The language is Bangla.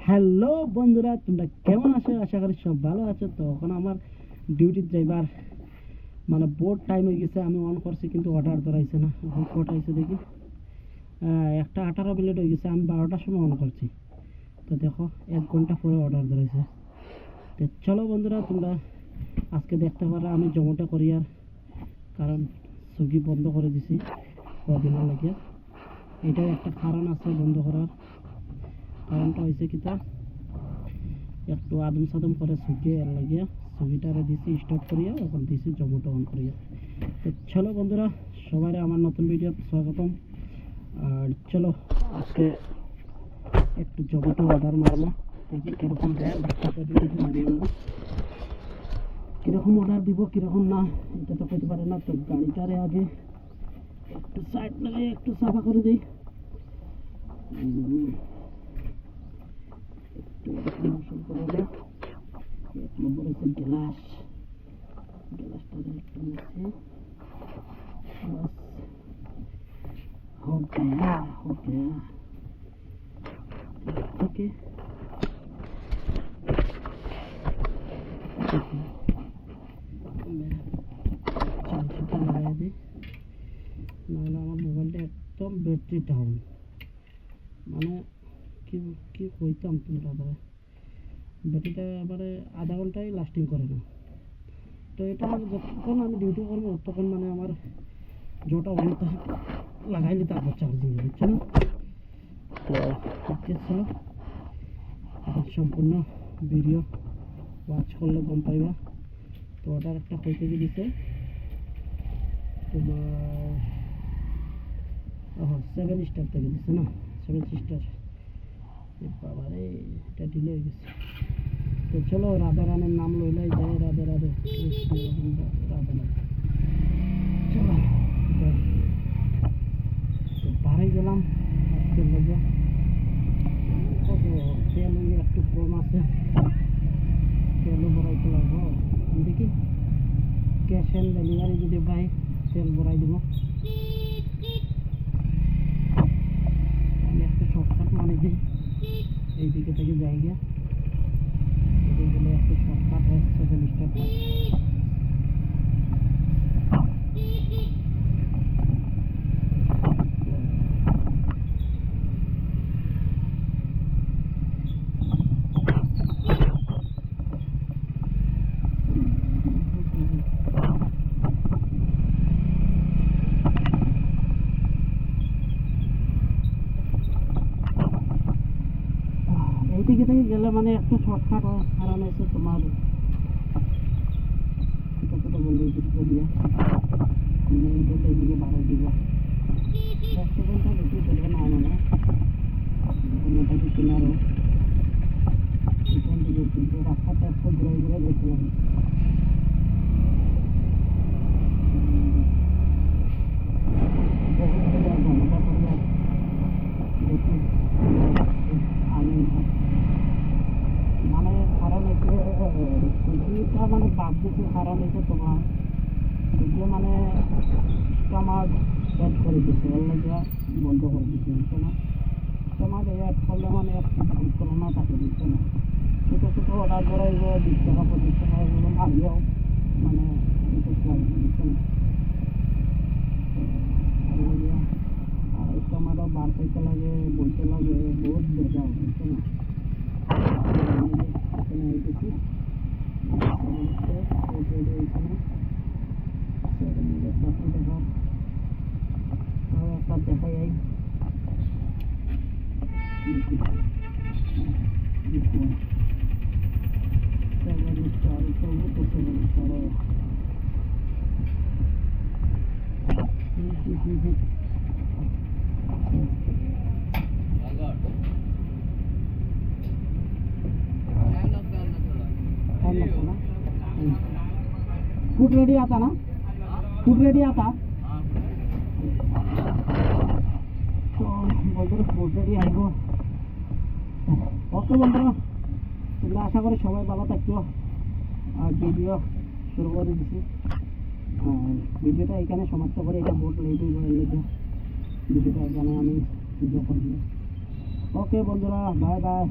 হ্যালো বন্ধুরা, তোমরা কেমন আছো? আশা করি সব ভালো আছো। তো এখন আমার ডিউটি ড্রাইভার মানে বোর্ড টাইম হয়ে গেছে, আমি অন করছি কিন্তু অর্ডার ধরাইছে না। এখন কটা হয়েছে দেখি, 1:18 হয়ে গেছে। আমি 12টার সময় অন করছি, তো দেখো 1 ঘন্টা পরে অর্ডার ধরাইছে। তো চলো বন্ধুরা, তোমরা আজকে দেখতে পারো আমি জোম্যাটো কোরিয়ার, কারণ সুইগি বন্ধ করে দিছি কদিনের লাগে। এটার একটা কারণ আছে বন্ধ করার। কারণটা হয়েছে কি, তা একটু আদম সাদম করে সুইগি এর লাগিয়া সুইগিটারে দিছি স্টপ করিয়া, এখন দিছি জোম্যাটো অন করিয়া। তো চলো বন্ধুরা, সবাই আমার নতুন ভিডিও স্বাগতম। আর চলো আজকে একটু জোম্যাটো অর্ডার মারবো, দেখি কীরকম দেয়। কীরকম অর্ডার দিব কীরকম না এটা তো করতে পারে না। তো গাড়িটারে আগে একটু সাইড লাগাই, একটু সাফা করে দিই। এক নম্বর হচ্ছে গ্লাসটা একটু মুছে बस हो गया ओके। চার্জটা লাগাই দিই, নাহলে আমার মোবাইলটা একদম ব্যাটারি ডাউন। মানে কি কি কইতাম তোমরা, ব্যাটারিটা এবারে আধা ঘন্টায় লাস্টিং করে না। তো এটা যতক্ষণ আমি ডিউটি করবো তখন মানে আমার যেটা অনেকটা লাগাইলে তারপর চার্জিং হচ্ছে না। তো ঠিক ছিল, সম্পূর্ণ ভিডিও ওয়াচ করলে গম পাইবা। তো অর্ডার একটা কই থেকে দিছে তোমার 7 স্টার থেকে দিছে না, 7 স্টার। বাবারে এটা ডিলে হয়ে গেছে। তো চলো রাধা রানের নাম লইলাই যায়, রাধে রাধে কৃষ্ণ রাধে রাধে। চলো তো বাড়ি গেলাম আজকের লেগে। তেল একটু কম আছে, তেলও ভরাইতে লাগবো। দেখি ক্যাশ অন ডেলিভারি যদি পাই তেল ভরাই দিব। আমি একটু শর্টকাট মানে দিই, এইদিকে থেকে যাই গিয়ে এদিকে গেলে একটু শর্টকাট হয় 7 স্টারটা। এইদিকে থেকে গেলে মানে একটু শর্টকাট হয়, কারণ হচ্ছে তোমার ছোটো ছোটো বলবে দিকে দিয়ে এইদিকে বাড়াই দিব। 1 সেকেন্ডটা বেশি চলবে না, মানে অন্যটাকে কিনারও এখান থেকে কিন্তু রাস্তাটা একটু ঘুরে ঘুরে দেখলাম। মানে কারণ হচ্ছে সুইগিটা মানে বাদ দিচ্ছে, কারণ হচ্ছে তোমার সুইগি মানে আমার অ্যাড করে দিচ্ছে, এর লাগে বন্ধ করে দিচ্ছে, বুঝছো না? তোমার অ্যাড করলে মানে করোনা তাকে দিচ্ছে না। ছোটো ছোটো অর্ডার করাইব 20 টাকা 25 টাকা এগুলো মারিয়েও মানে ইন্টারেস্ট লাগে না, বুঝছো না? আর একটু আমারও বার পাইতে লাগে, বলতে লাগে, বহুত বেজা, বুঝছো না? এখানে আইতেছি একটা দেখাই আই फूड रेडी आता ना, फूड रेडी आता। तो বন্ধুরা ফুড রেডি আইব। ওকে বন্ধুরা, তোমরা আশা করি সবাই ভালো থাকছো। আর ভিডিও শুরু করে দিচ্ছি, ভিডিওটা এখানে সমাপ্ত করে এটা বোর্ড লেট হয়ে গেছে, ভিডিওটা এখানে আমি ভিডিও করব। ওকে বন্ধুরা, বাই বাই।